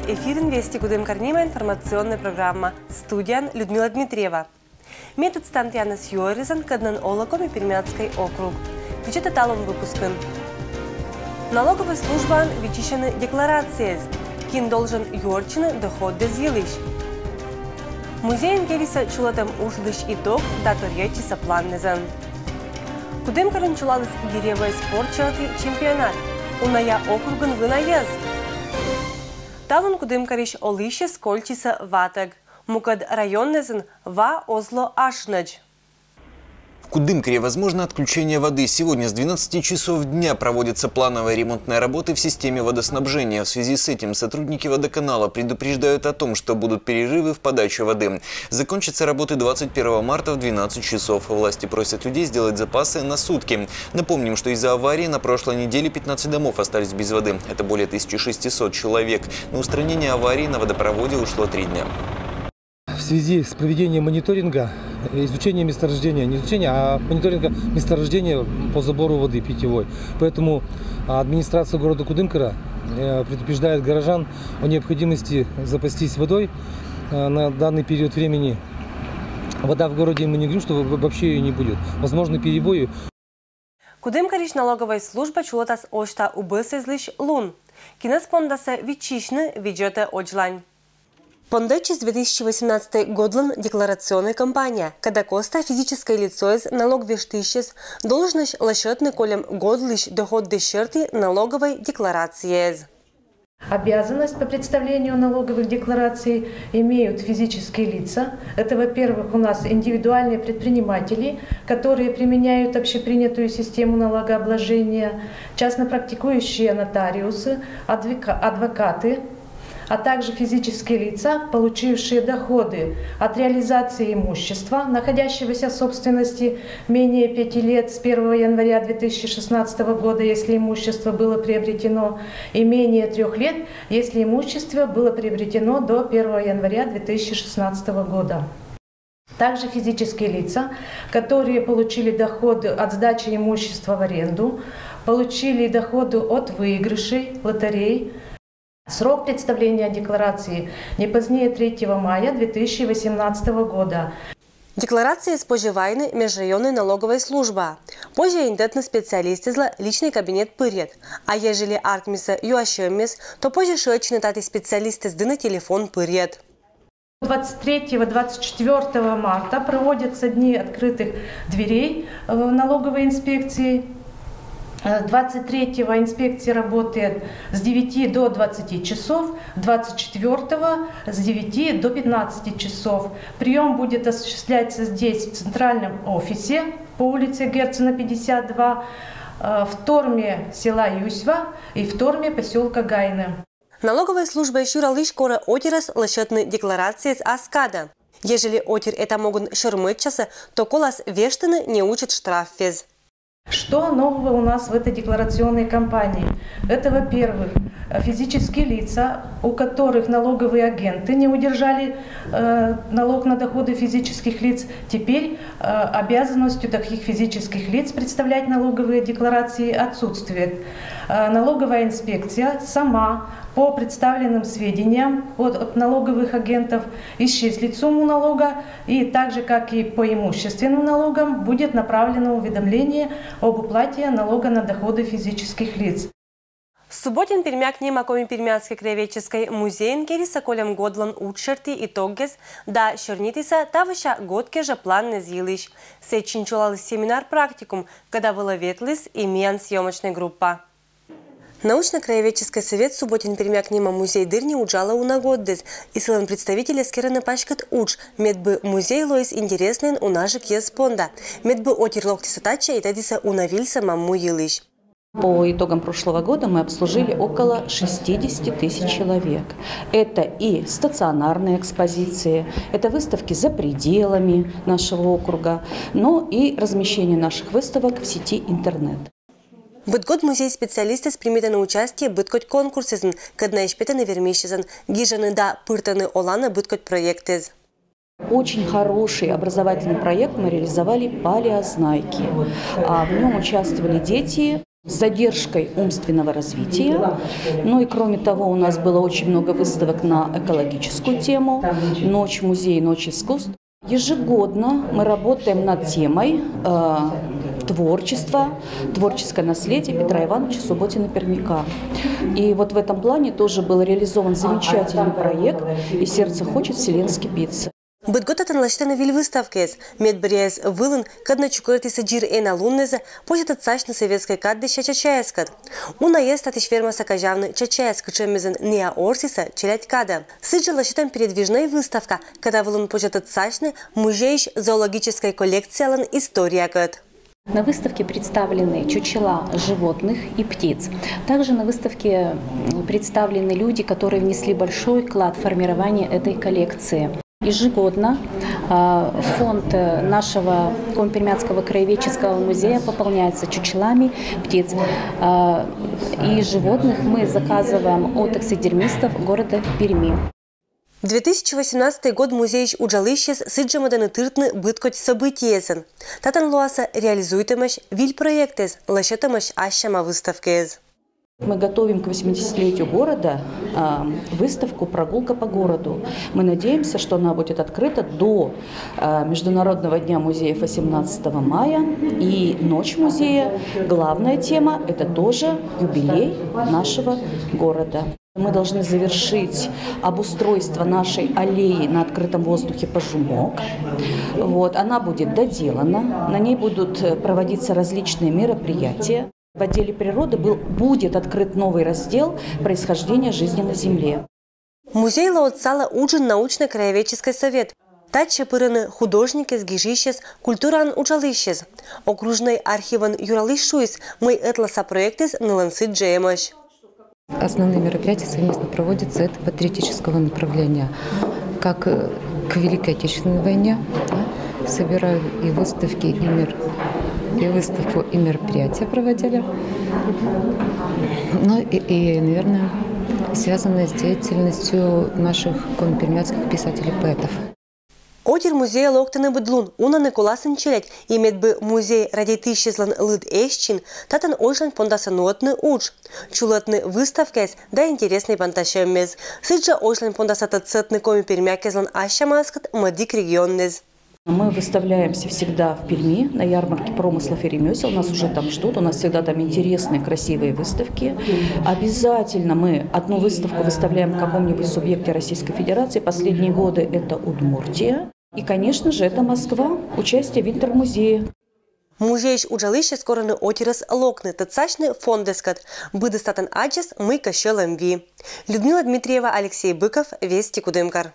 Эфир «Инвести» Кудымкарнима информационная программа. Студия Людмила Дмитриева. Метод Стантьяна Сьюаризан Каднан Олаком и Пермяцкий округ. Течет талон выпуском. Налоговая служба вычищены декларации. Кин должен юрчины доход до зилищ. Музей интереса чулатам ушлыш итог даторьячи сопланнезан. Кудымкарын чулалыс гиревой спортчалки чемпионат. Уная округан вынаез. Талон Кудымкариш олище скольчиса ватаг. Мукад районнезен ва озло ашнач. В Кудымкаре возможно отключение воды. Сегодня с 12 часов дня проводятся плановые ремонтные работы в системе водоснабжения. В связи с этим сотрудники водоканала предупреждают о том, что будут перерывы в подаче воды. Закончатся работы 21 марта в 12 часов. Власти просят людей сделать запасы на сутки. Напомним, что из-за аварии на прошлой неделе 15 домов остались без воды. Это более 1600 человек. На устранение аварии на водопроводе ушло 3 дня. В связи с проведением мониторинга, изучения месторождения, не изучения, а мониторинга месторождения по забору воды питьевой. Поэтому администрация города Кудымкара предупреждает горожан о необходимости запастись водой на данный период времени. Вода в городе, мы не говорим, что вообще ее не будет. Возможны перебои. Кудымкариш налоговая служба чулатас ошта убыса излиш лун. Кинеспондаса вичишны виджета оджлань. Пондечи с 2018 годлан декларационная кампания, когда коста физическое лицо из налог вештищес должность лошадный колем годлищ доход дешерти налоговой декларации. Обязанность по представлению налоговых деклараций имеют физические лица. Это, во-первых, у нас индивидуальные предприниматели, которые применяют общепринятую систему налогообложения, частно практикующие нотариусы, адвокаты, а также физические лица, получившие доходы от реализации имущества, находящегося в собственности менее 5 лет с 1 января 2016 года, если имущество было приобретено, и менее 3 лет, если имущество было приобретено до 1 января 2016 года. Также физические лица, которые получили доходы от сдачи имущества в аренду, получили доходы от выигрышей, лотерей. Срок представления декларации не позднее 3 мая 2018 года. Декларации споживайны межрайонной налоговой служба. Позже индетный специалист из личный кабинет пырет. А ежели аркмиса юашемис, то позже шечный тати специалист из на телефон пырет. 23-24 марта проводятся дни открытых дверей в налоговой инспекции. 23-го инспекция работает с 9 до 20 часов, 24-го с 9 до 15 часов. Прием будет осуществляться здесь, в центральном офисе по улице Герцена, 52, в Торме села Юсьва и в Торме поселка Гайны. Налоговая служба еще ралыш кора отерас лошадной декларации с Аскада. Ежели отер это могут шурмыть часа, то колас вештаны не учат штраффез. Что нового у нас в этой декларационной кампании? Это, во-первых, физические лица, у которых налоговые агенты не удержали налог на доходы физических лиц, теперь обязанностью таких физических лиц представлять налоговые декларации отсутствует. Налоговая инспекция сама по представленным сведениям от налоговых агентов исчислит сумму налога, и так же, как и по имущественным налогам, будет направлено уведомление об уплате налога на доходы физических лиц. Субботин пермяк немакоми пермяцкой краеведческой музеен кериса колем годлан учерти и тоггес да шернитиса тавыша годке же план не зилищ. Сечин чулал семинар практикум, когда выловетлис и миян съемочная группа. Научно-краеведческий совет Субботин пермяк нема музей дырни уджала унагоддес. И силан представителя скерана пашкат уч. Медбы музей лоис интересный у наших еспонда. Медбы отир локтиса тача и тадиса унавильса мамму елыш. По итогам прошлого года мы обслужили около 60 тысяч человек. Это и стационарные экспозиции, это выставки за пределами нашего округа, но и размещение наших выставок в сети интернет. Бытгод музей специалисты приметы на участие быткот конкурсезен, кадна ишпетаны вермищезен, гижаны да пыртаны олана быткот проектез. Очень хороший образовательный проект мы реализовали «Палеознайки». В нем участвовали дети с задержкой умственного развития. Ну и кроме того, у нас было очень много выставок на экологическую тему. Ночь музея, ночь искусств. Ежегодно мы работаем над темой творчества, творческое наследие Петра Ивановича Субботина-Пермяка. И вот в этом плане тоже был реализован замечательный проект «И сердце хочет вселенский пиццы». Быдготатан лаштана виль выставкес, медберез вылын, кадна чукыртиса джир эна луннеза, посетат сачны советской кадды чачаяскат. Уна ест атиш ферма сакажавны чачаяск, чемезен неа орсиса челять када. Сыджа лаштан передвижная выставка, когда вылын посетат сачны музеиш зоологической коллекции алан история кад. На выставке представлены чучела животных и птиц. Также на выставке представлены люди, которые внесли большой вклад в формирование этой коллекции. Ежегодно фонд нашего Коми-Пермяцкого краеведческого музея пополняется чучелами птиц и животных. Мы заказываем от таксидермистов города Перми. 2018 год музей Уджалыщес сыджамаданы тыртны быткоть событиесен. Татан луаса реализуйтымаш виль проектес, лашетымаш ащама выставкез. Мы готовим к 80-летию города выставку «Прогулка по городу». Мы надеемся, что она будет открыта до Международного дня музеев 18 мая. И ночь музея, главная тема – это тоже юбилей нашего города. Мы должны завершить обустройство нашей аллеи на открытом воздухе Пожумок. Она будет доделана, на ней будут проводиться различные мероприятия. В отделе природы будет открыт новый раздел «Происхождение жизни на Земле». Музей лаотсала уджин научно-краеведческий совет. Татче пыраны художники с гижищес, культуран Уджалыщес. Окружный архиван Юралышуис мы этласа проектес нылансы джемаш. Основные мероприятия совместно проводятся это патриотического направления. Как к Великой Отечественной войне собираю и выставки, и выставку, и мероприятия проводили. Ну и, наверное, связанные с деятельностью наших коми-пермяцких писателей-поэтов. Отир музея локтаны быдлун, уна Николасын челять, имеет бы музей ради тысячезлан лыд эшчин, татан ойшлан пондасануотны уч. Чулотны выставкес, да интересный панташеммез. Сыджа ойшлан пондасатацетны коми-пермякезлан ащамаскат мадик регионнез. Мы выставляемся всегда в Перми на ярмарке промыслов и ремесел. Нас уже там ждут. У нас всегда там интересные, красивые выставки. Обязательно мы одну выставку выставляем в каком-нибудь субъекте Российской Федерации. Последние годы это Удмуртия. И, конечно же, это Москва. Участие в Интермузее. Музей Уджалыщес скораны отирас локны, тацачны фондескат. Быдыстатан аджес мы кащелам ви. Людмила Дмитриева, Алексей Быков, Вести Кудымкар.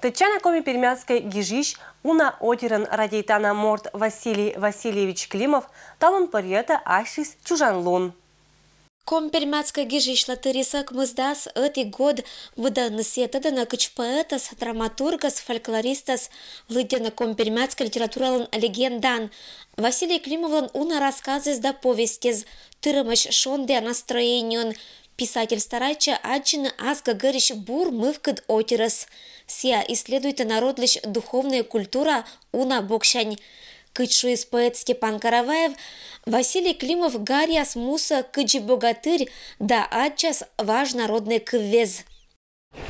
Тычана коми-пермяцкой гижищ уна отиран радейтана морт Василий Васильевич Климов талон париета ашис чужанлун. Коми-пермяцкая гижищ латырисак мыздас эти год выдан сетада на кычпоэтас, драматургас, фольклористас, лыдена коми-пермяцкая литературалан легендан. Василий Климовлан уна рассказы да повестез, тырымаш шонде настроенион. Писатель старайча аджина азга гырищ бур мывкад отирас. Сия исследует народлищ духовная культура уна бокшань. Кычуис поэт Степан Караваев, Василий Климов гарьяс муса кыджи богатырь, да аджас важ народный квез.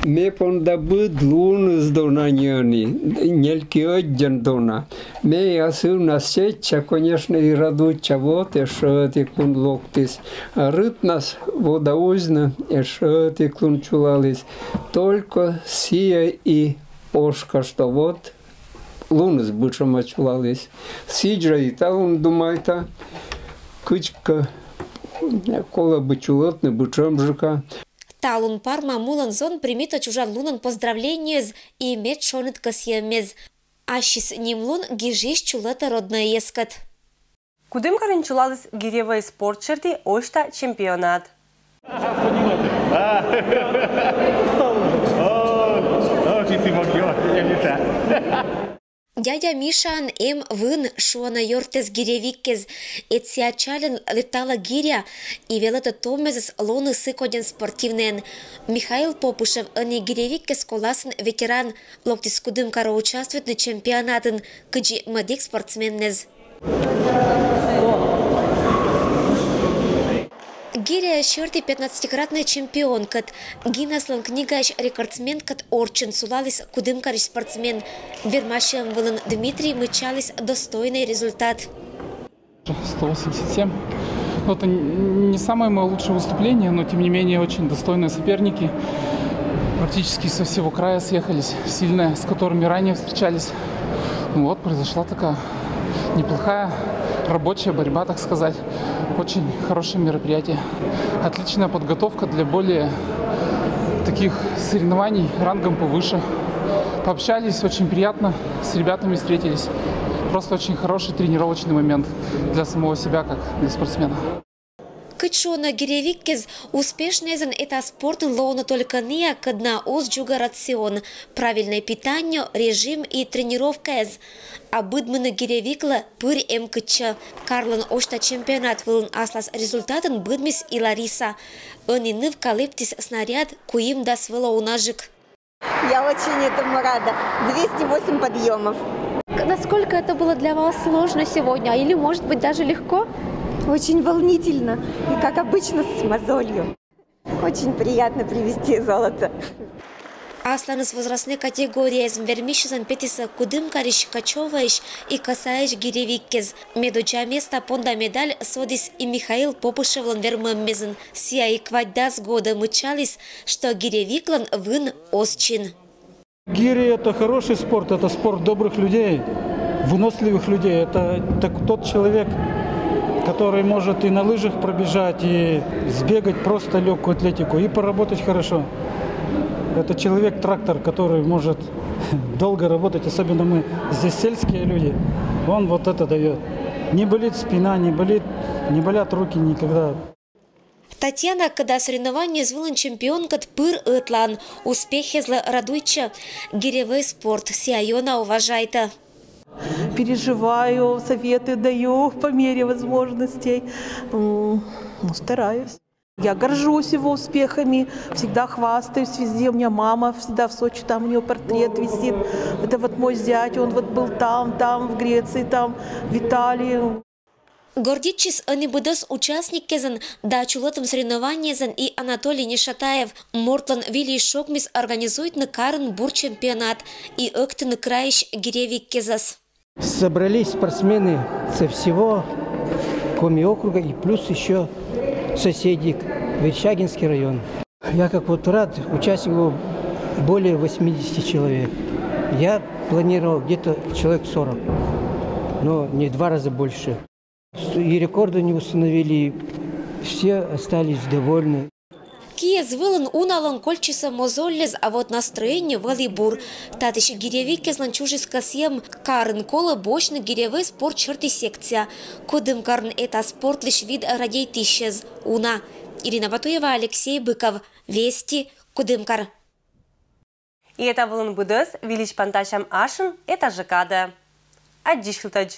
Ме понда быдлун сдонаняни, нельки отдендона. Ме ясына сетча, конечно, и радуча вот, и шети кун локтис. А рыт нас водаузна, и шети кун чулалис. Только сия и ошка, что вот лунс бычама чулалис. Сиджа и та он думает-то, кычка, кола бычулотны, бычамжика. Талун парма мулан зон примита чужан лунан поздравлениез и мет шонет касьемез. Ашис нимлун гижиш чулата родная ескат. Кудымкарын чулалыс гиревой спорт черти ойшта чемпионат. Дядя Мишан вын шуана йортес гиревиккез, этсиачален летала гиря и велата томезес лоны сыкоден спортивнен. Михаил Попушев ани гиревиккез коласын ветеран локтис Кудымкара участвует на чемпионатын, кыджи мадик спортсменнез. Гирия Щерти 15-кратный чемпионкат. Гиннеслан книгаш рекордсменкат Орчен сулалис кудымкариш спортсмен. Вермашем вылын Дмитрий мычалис достойный результат. 187. Это не самое мое лучшее выступление, но тем не менее очень достойные соперники. Практически со всего края съехались, сильные, с которыми ранее встречались. Ну вот, произошла такая неплохая рабочая борьба, так сказать. Очень хорошее мероприятие. Отличная подготовка для более таких соревнований рангом повыше. Пообщались, очень приятно, с ребятами встретились. Просто очень хороший тренировочный момент для самого себя, как для спортсмена. Кычона гиревиккез успешнезен это спортын лоуна только не кадна оз джуга рацион, правильное питание, режим и тренировкез. А быдмына гиревикла пыр эмкыча. Карлан ошта чемпионат вылын аслас результатын быдмис и Лариса. Они ныв калептис снаряд куим дас выло унажик. Я очень этому рада. 208 подъемов. Насколько это было для вас сложно сегодня? Или, может быть, даже легко? Очень волнительно. И, как обычно, с мозолью. Очень приятно привезти золото. Аслан из возрастной категории вермишизан петиса кудымкариш качеваиш и касаиш гиревиккез. Медуча место понда медаль Содис и Михаил Попышевлан вермеммезен. Сия и кваддас года мычались, что гиревиклан вын осчин. Гири – это хороший спорт, это спорт добрых людей, выносливых людей. Это тот человек, который может и на лыжах пробежать, и сбегать просто легкую атлетику, и поработать хорошо. Это человек-трактор, который может долго работать, особенно мы здесь сельские люди. Он вот это дает. Не болит спина, не болят руки никогда. Татьяна, когда соревнования звылын чемпионкат пыр ытлан, успехи зла радуйча, гиревой спорт сиайона уважайта. Переживаю, советы даю по мере возможностей, стараюсь. Я горжусь его успехами, всегда хвастаюсь везде. У меня мама всегда в Сочи, там у нее портрет висит. Это вот мой зять, он вот был там, в Греции, там, в Италии. Гордичис анибудос участник кезен, да чулотом соревнованиезен и Анатолий Нешатаев. Мортлан Вилли Шокмис организует на Карен бур чемпионат и актен краиш гиревик кезас. Собрались спортсмены со всего Коми округа и плюс еще соседи, Верещагинский район. Я как вот рад, участников более 80 человек. Я планировал где-то человек 40, но не в 2 раза больше. И рекорды не установили, все остались довольны. Киез вылын уналан кольчиса мозоллез, а вот настроение волейбур. Татыш гиревик кезлан чужис касьем Карен кола бочный гиревый спорт черти секция. Кудым карн это спорт лишь вид радей тищез. Уна. Ирина Батуева, Алексей Быков. Вести. Кудымкар. И это вылын будыз, вилич панташам ашын, это жекада. Аддиш хилтадж.